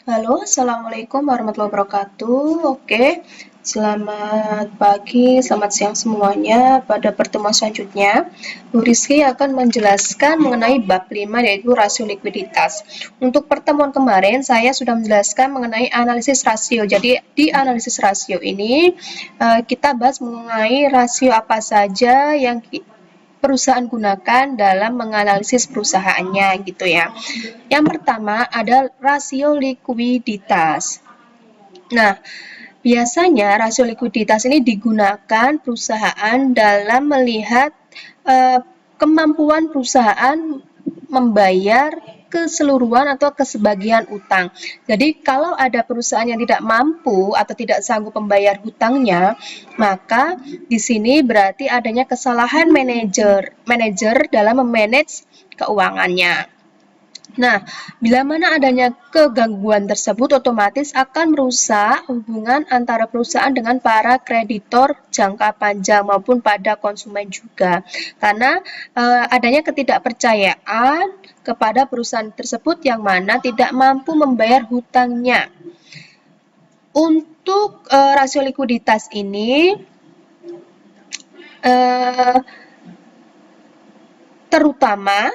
Halo, Assalamualaikum warahmatullahi wabarakatuh. Oke, selamat pagi, selamat siang semuanya. Pada pertemuan selanjutnya, Bu Rizky akan menjelaskan mengenai bab 5 yaitu rasio likuiditas. Untuk pertemuan kemarin, saya sudah menjelaskan mengenai analisis rasio. Jadi, di analisis rasio ini, kita bahas mengenai rasio apa saja yang perusahaan gunakan dalam menganalisis perusahaannya gitu ya. Yang pertama ada rasio likuiditas. Nah, biasanya rasio likuiditas ini digunakan perusahaan dalam melihat kemampuan perusahaan membayar keseluruhan atau kesebagian utang. Jadi kalau ada perusahaan yang tidak mampu atau tidak sanggup membayar hutangnya, maka di sini berarti adanya kesalahan manajer dalam memanage keuangannya. Nah, bila mana adanya kegangguan tersebut otomatis akan merusak hubungan antara perusahaan dengan para kreditor jangka panjang maupun pada konsumen juga. Karena adanya ketidakpercayaan kepada perusahaan tersebut yang mana tidak mampu membayar hutangnya. Untuk rasio likuiditas ini terutama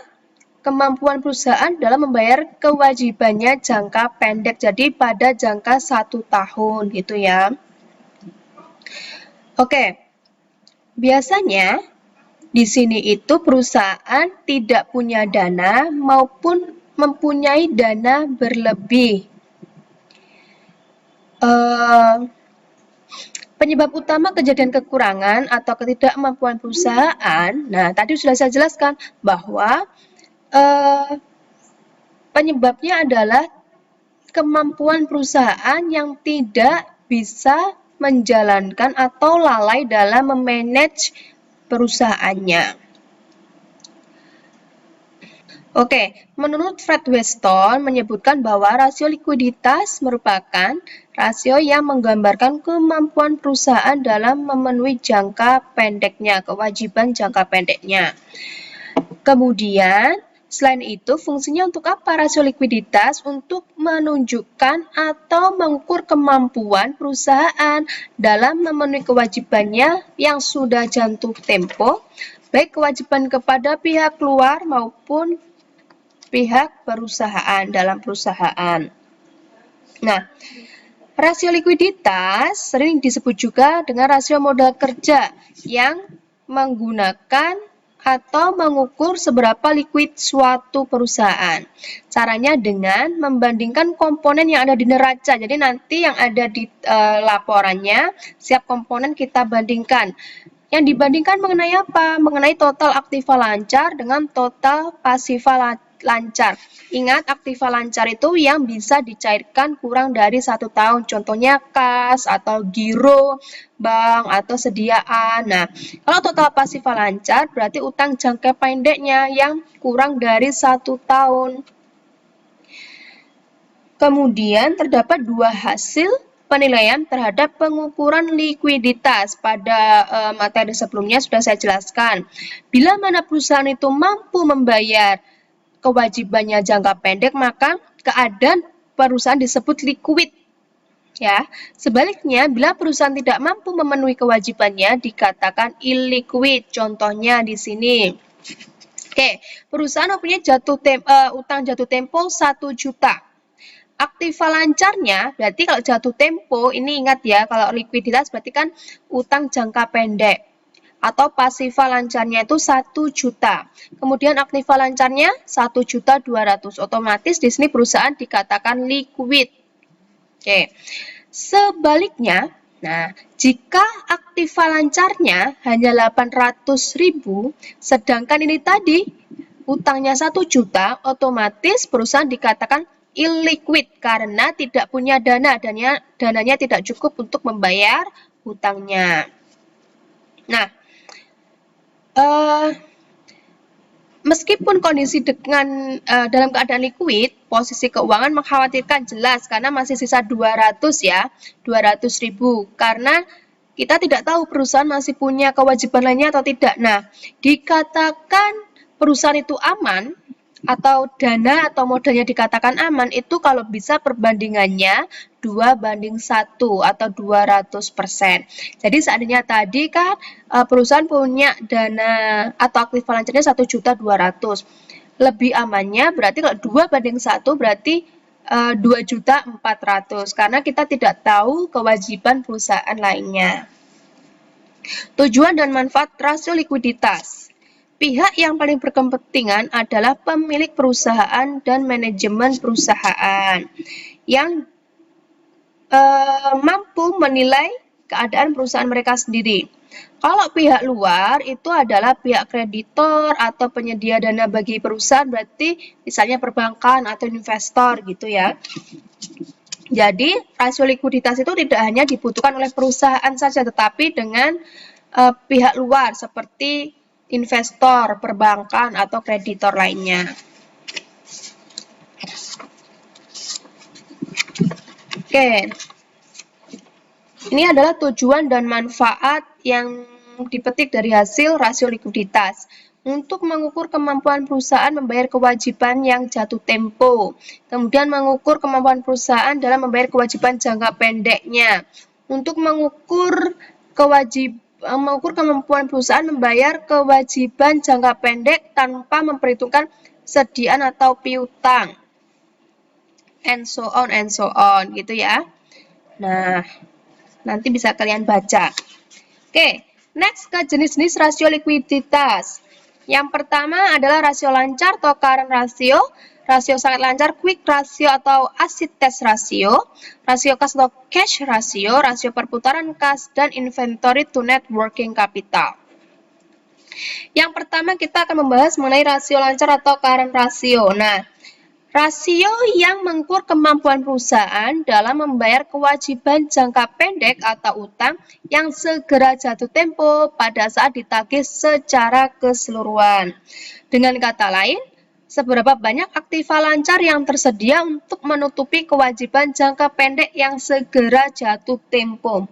kemampuan perusahaan dalam membayar kewajibannya jangka pendek, jadi pada jangka 1 tahun gitu ya. Oke, biasanya di sini itu perusahaan tidak punya dana maupun mempunyai dana berlebih. Penyebab utama kejadian kekurangan atau ketidakmampuan perusahaan, nah tadi sudah saya jelaskan bahwa penyebabnya adalah kemampuan perusahaan yang tidak bisa menjalankan atau lalai dalam memanage perusahaannya. Oke, menurut Fred Weston menyebutkan bahwa rasio likuiditas merupakan rasio yang menggambarkan kemampuan perusahaan dalam memenuhi jangka pendeknya, kewajiban jangka pendeknya. Kemudian, selain itu, fungsinya untuk apa rasio likuiditas? Untuk menunjukkan atau mengukur kemampuan perusahaan dalam memenuhi kewajibannya yang sudah jatuh tempo, baik kewajiban kepada pihak luar maupun pihak perusahaan dalam perusahaan. Nah, rasio likuiditas sering disebut juga dengan rasio modal kerja yang menggunakan atau mengukur seberapa liquid suatu perusahaan. Caranya dengan membandingkan komponen yang ada di neraca. Jadi nanti yang ada di laporannya, setiap komponen kita bandingkan. Yang dibandingkan mengenai apa? Mengenai total aktiva lancar dengan total pasiva lancar. Ingat, aktiva lancar itu yang bisa dicairkan kurang dari 1 tahun. Contohnya kas atau giro, bank atau sediaan. Nah, kalau total pasiva lancar berarti utang jangka pendeknya yang kurang dari 1 tahun. Kemudian terdapat 2 hasil penilaian terhadap pengukuran likuiditas. Pada materi sebelumnya sudah saya jelaskan. Bila mana perusahaan itu mampu membayar kewajibannya jangka pendek, maka keadaan perusahaan disebut liquid. Ya, sebaliknya bila perusahaan tidak mampu memenuhi kewajibannya dikatakan illiquid. Contohnya di sini. Oke, perusahaan mempunyai utang jatuh tempo 1 juta. Aktiva lancarnya berarti kalau jatuh tempo ini ingat ya, kalau likuiditas berarti kan utang jangka pendek. Atau pasiva lancarnya itu 1 juta. Kemudian aktiva lancarnya 1.200.000. Otomatis di sini perusahaan dikatakan liquid. Oke. Sebaliknya, nah, jika aktiva lancarnya hanya 800.000, sedangkan ini tadi utangnya 1 juta, otomatis perusahaan dikatakan illiquid karena tidak punya dananya tidak cukup untuk membayar hutangnya. Nah, meskipun kondisi dalam keadaan liquid, posisi keuangan mengkhawatirkan jelas karena masih sisa 200 ya, 200.000 karena kita tidak tahu perusahaan masih punya kewajiban lainnya atau tidak. Nah, dikatakan perusahaan itu aman atau dana atau modalnya dikatakan aman itu kalau bisa perbandingannya 2:1 atau 200%. Jadi seandainya tadi kan perusahaan punya dana atau aktiva lancarnya 1.200.000. Lebih amannya berarti kalau 2:1 berarti 2.400.000 karena kita tidak tahu kewajiban perusahaan lainnya. Tujuan dan manfaat rasio likuiditas. Pihak yang paling berkepentingan adalah pemilik perusahaan dan manajemen perusahaan yang mampu menilai keadaan perusahaan mereka sendiri. Kalau pihak luar itu adalah pihak kreditor atau penyedia dana bagi perusahaan, berarti misalnya perbankan atau investor gitu ya. Jadi rasio likuiditas itu tidak hanya dibutuhkan oleh perusahaan saja, tetapi dengan pihak luar seperti investor, perbankan, atau kreditor lainnya. Oke, ini adalah tujuan dan manfaat yang dipetik dari hasil rasio likuiditas. Untuk mengukur kemampuan perusahaan membayar kewajiban yang jatuh tempo. Kemudian mengukur kemampuan perusahaan dalam membayar kewajiban jangka pendeknya. Untuk mengukur kemampuan perusahaan membayar kewajiban jangka pendek tanpa memperhitungkan sediaan atau piutang. And so on gitu ya. Nah, nanti bisa kalian baca. Oke, next ke jenis-jenis rasio likuiditas. Yang pertama adalah rasio lancar atau current ratio, rasio sangat lancar quick ratio atau asset test ratio, rasio kas atau cash ratio, rasio perputaran kas, dan inventory to net working capital. Yang pertama kita akan membahas mengenai rasio lancar atau current ratio. Nah, rasio yang mengukur kemampuan perusahaan dalam membayar kewajiban jangka pendek atau utang yang segera jatuh tempo pada saat ditagih secara keseluruhan. Dengan kata lain, seberapa banyak aktiva lancar yang tersedia untuk menutupi kewajiban jangka pendek yang segera jatuh tempo.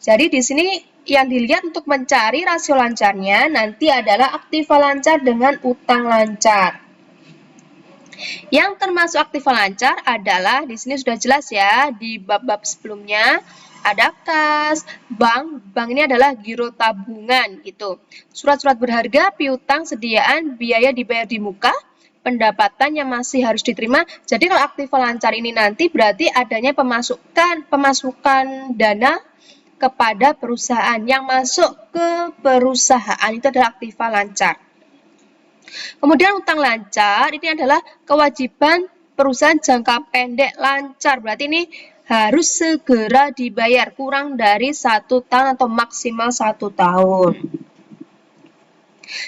Jadi di sini yang dilihat untuk mencari rasio lancarnya nanti adalah aktiva lancar dengan utang lancar. Yang termasuk aktiva lancar adalah di sini sudah jelas ya di bab-bab sebelumnya ada kas, bank ini adalah giro tabungan gitu. Surat-surat berharga, piutang, sediaan, biaya dibayar di muka, pendapatan yang masih harus diterima. Jadi kalau aktiva lancar ini nanti berarti adanya pemasukan dana kepada perusahaan yang masuk ke perusahaan itu adalah aktiva lancar. Kemudian utang lancar ini adalah kewajiban perusahaan jangka pendek lancar. Berarti ini harus segera dibayar kurang dari 1 tahun atau maksimal 1 tahun.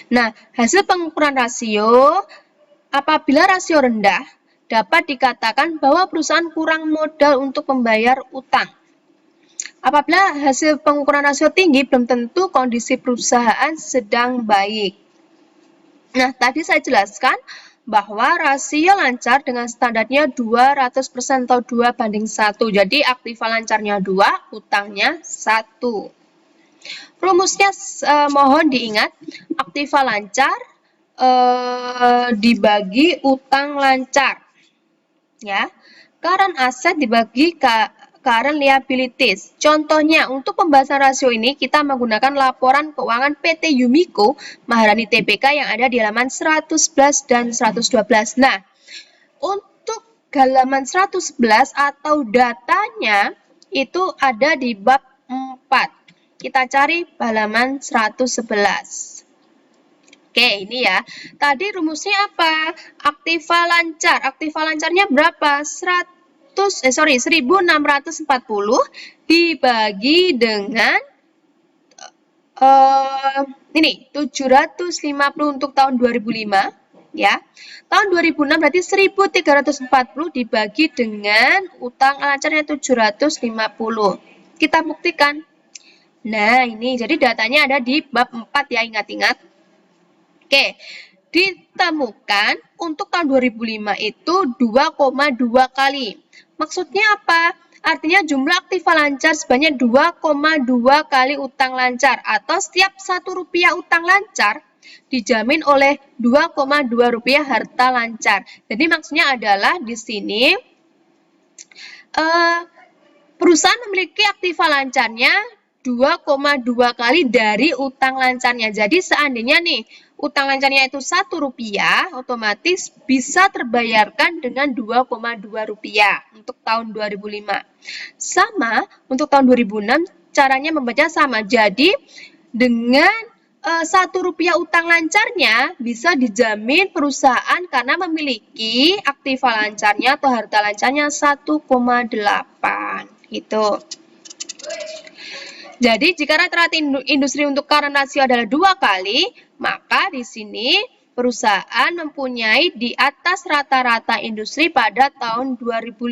Nah, hasil pengukuran rasio apabila rasio rendah dapat dikatakan bahwa perusahaan kurang modal untuk membayar utang. Apabila hasil pengukuran rasio tinggi belum tentu kondisi perusahaan sedang baik. Nah, tadi saya jelaskan bahwa rasio lancar dengan standarnya 200% atau 2:1. Jadi aktiva lancarnya 2, utangnya 1. Rumusnya mohon diingat, aktiva lancar dibagi utang lancar. Ya. Current asset dibagi current liabilities. Contohnya, untuk pembahasan rasio ini kita menggunakan laporan keuangan PT Yumiko Maharani Tbk yang ada di halaman 111 dan 112. Nah, untuk halaman 111 atau datanya itu ada di bab 4. Kita cari halaman 111. Oke, ini ya. Tadi rumusnya apa? Aktiva lancar. Aktiva lancarnya berapa? 1640 dibagi dengan ini 750 untuk tahun 2005 ya. Tahun 2006 berarti 1340 dibagi dengan utang lancarnya 750. Kita buktikan. Nah, ini jadi datanya ada di bab 4 ya, ingat-ingat. Oke. Ditemukan untuk tahun 2005 itu 2,2 kali. Maksudnya apa? Artinya jumlah aktiva lancar sebanyak 2,2 kali utang lancar atau setiap 1 rupiah utang lancar dijamin oleh Rp2,2 harta lancar. Jadi maksudnya adalah di sini perusahaan memiliki aktiva lancarnya 2,2 kali dari utang lancarnya. Jadi seandainya nih utang lancarnya itu Rp1, otomatis bisa terbayarkan dengan Rp2,2 untuk tahun 2005. Sama untuk tahun 2006 caranya membaca sama. Jadi dengan Rp1 utang lancarnya bisa dijamin perusahaan karena memiliki aktiva lancarnya atau harta lancarnya 1,8 gitu. Jadi jika rata-rata industri untuk current ratio adalah 2 kali, maka di sini perusahaan mempunyai di atas rata-rata industri pada tahun 2005.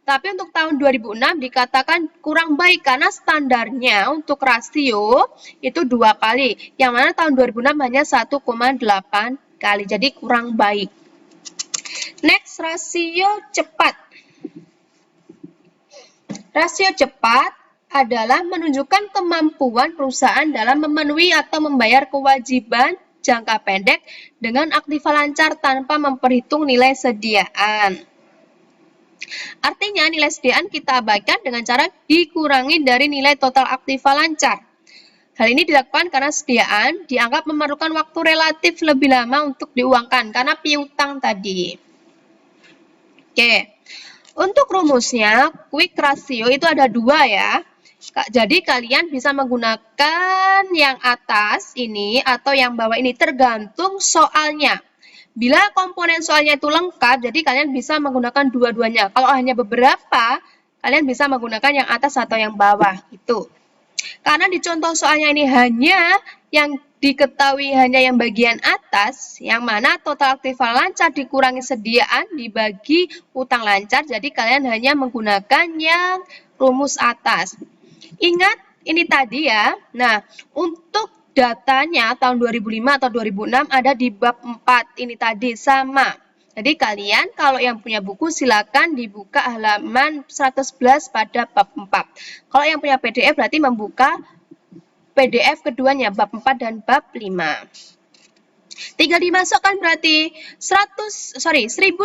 Tapi untuk tahun 2006 dikatakan kurang baik karena standarnya untuk rasio itu 2 kali. Yang mana tahun 2006 hanya 1,8 kali. Jadi kurang baik. Next, rasio cepat. Rasio cepat adalah menunjukkan kemampuan perusahaan dalam memenuhi atau membayar kewajiban jangka pendek dengan aktiva lancar tanpa memperhitung nilai sediaan. Artinya nilai sediaan kita abaikan dengan cara dikurangi dari nilai total aktiva lancar. Hal ini dilakukan karena sediaan dianggap memerlukan waktu relatif lebih lama untuk diuangkan karena piutang tadi. Oke, untuk rumusnya quick ratio itu ada 2 ya. Jadi kalian bisa menggunakan yang atas ini atau yang bawah ini tergantung soalnya. Bila komponen soalnya itu lengkap, jadi kalian bisa menggunakan dua-duanya. Kalau hanya beberapa, kalian bisa menggunakan yang atas atau yang bawah. Itu. Karena di contoh soalnya ini hanya yang diketahui hanya yang bagian atas, yang mana total aktiva lancar dikurangi sediaan dibagi utang lancar, jadi kalian hanya menggunakan yang rumus atas. Ingat ini tadi ya. Nah, untuk datanya tahun 2005 atau 2006 ada di bab 4 ini tadi sama. Jadi kalian kalau yang punya buku silakan dibuka halaman 111 pada bab 4. Kalau yang punya PDF berarti membuka PDF keduanya bab 4 dan bab 5. Tinggal dimasukkan berarti 1640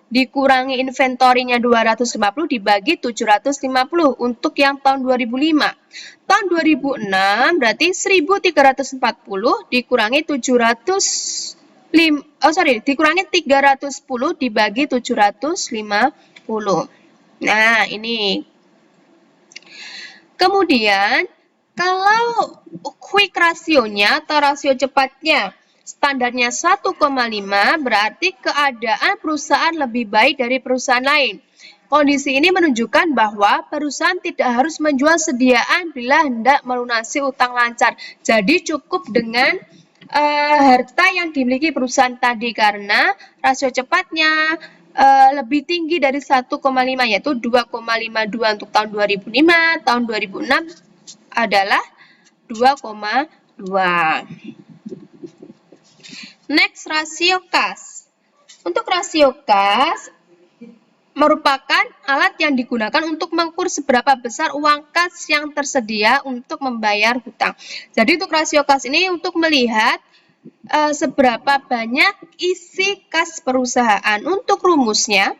dikurangi inventorinya 250 dibagi 750 untuk yang tahun 2005. Tahun 2006 berarti 1340 dikurangi 310 dibagi 750. Nah, ini. Kemudian kalau quick rasionya atau rasio cepatnya standarnya 1,5 berarti keadaan perusahaan lebih baik dari perusahaan lain. Kondisi ini menunjukkan bahwa perusahaan tidak harus menjual sediaan bila hendak melunasi utang lancar. Jadi cukup dengan harta yang dimiliki perusahaan tadi karena rasio cepatnya lebih tinggi dari 1,5 yaitu 2,52 untuk tahun 2005, tahun 2006 adalah 2,2. Next, rasio kas. Untuk rasio kas merupakan alat yang digunakan untuk mengukur seberapa besar uang kas yang tersedia untuk membayar hutang. Jadi untuk rasio kas ini untuk melihat seberapa banyak isi kas perusahaan. Untuk rumusnya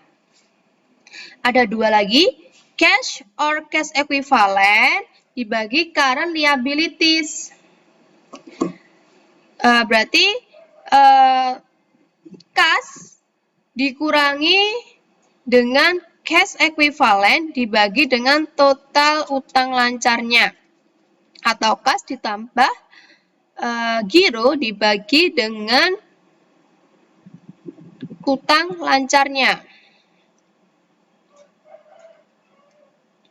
ada 2 lagi, cash or cash equivalent dibagi current liabilities. Berarti kas dikurangi dengan cash equivalent dibagi dengan total utang lancarnya. Atau kas ditambah giro dibagi dengan utang lancarnya.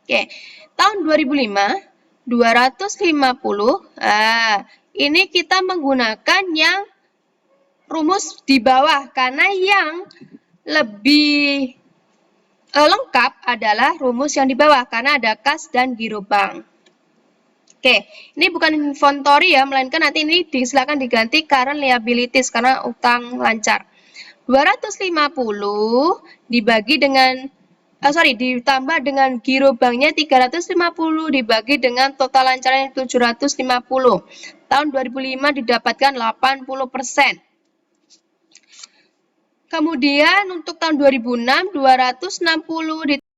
Oke, tahun 2005 250. Ini kita menggunakan yang rumus di bawah karena yang lebih lengkap adalah rumus yang di bawah karena ada kas dan giro bank. Oke, ini bukan inventory ya, melainkan nanti ini silakan diganti current liabilities karena utang lancar. 250 dibagi dengan ditambah dengan giro banknya 350 dibagi dengan total lancarnya 750. tahun 2005 didapatkan 80%. Kemudian untuk tahun 2006, 260